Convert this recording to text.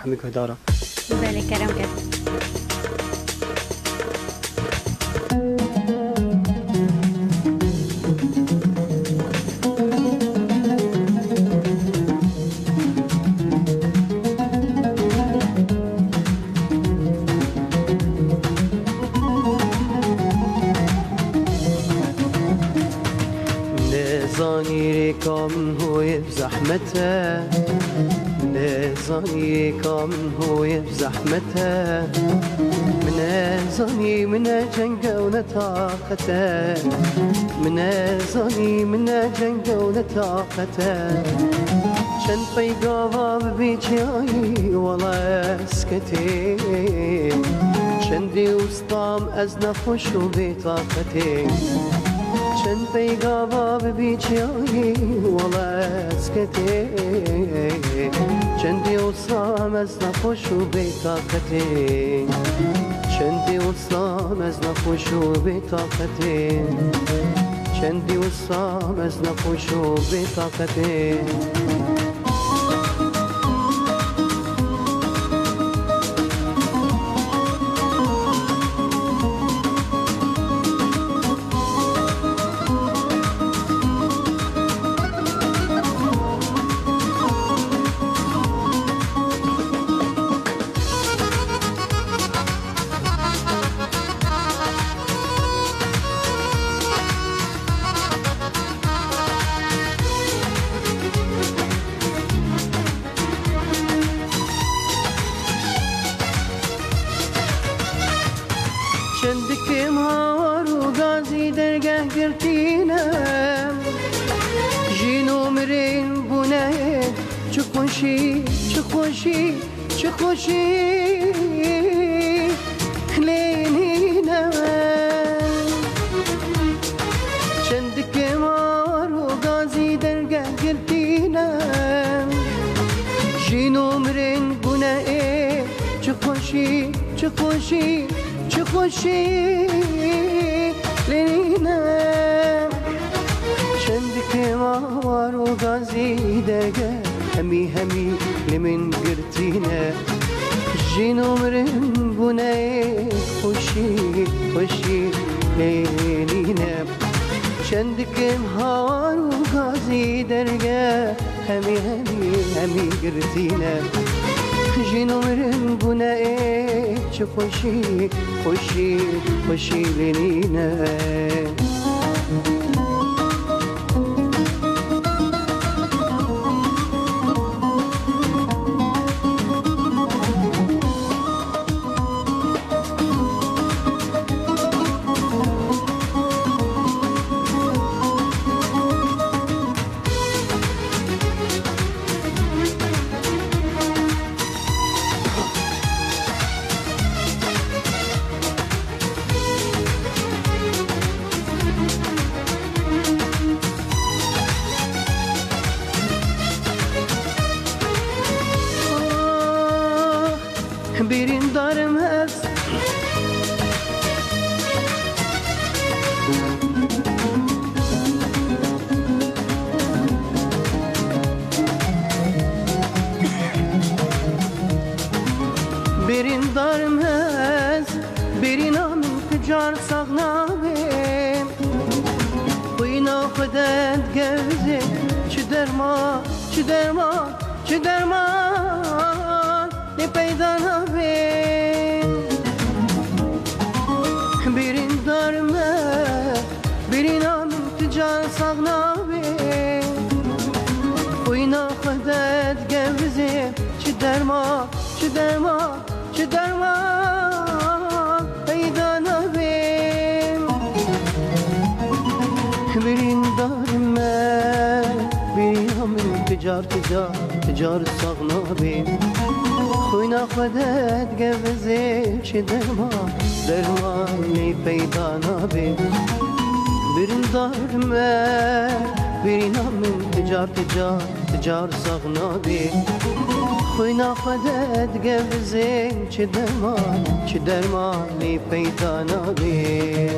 همی که دارم بله کرم کرد نزانی کام هوی زحمته نزانی کام هوی زحمته من زانی من جنگ و نطاقته من زانی من جنگ و نطاقته چند پیگاوا ببیچی ولا اسکتی چندی استام از نخوش و بیطاقتی چند پیگاوا ببیچی ولا اسکتی چندی استام از نخوش و بیطاقتی چندی استام از نخوش و بیطاقتی چندی استام از نخوش و بیطاقتی چندکم هاور و گازی درگه گرتینم جینو مرین بونه چه خوشی چه خوشی چه خوشی لینینم چندکم هاور و گازی درگه گرتینم جینو مرین بونه چه خوشی چه خوشی چه خوشی لینم چند که ما رو غازی درگه همی همی لمن گرتینه جین عمرم بونه خوشی خوشی لینم چند که ما رو غازی درگه همی همی همی گرتینه جین عمرم بونه چه خوشی خوشی خوشی لینینه birین دارم هست birین دارم هست birین آمین تجار ساغنابیم بوینا خودت گوزه چه درمان چه درمان چه درمان ne پیدا نبین birین darme birین آمین تجار ساغنابیم بوینا خودت گوزه چه درمان چه درمان چه درمان پیدا نبین birین darme birین آمین تجار ساغنابیم خوینا خودت گوزه چه درمانی پیدا نبین birین darme birین آمین تجار ساغنابیم خوینا خودت گوزه چه درمانی پیدا نبین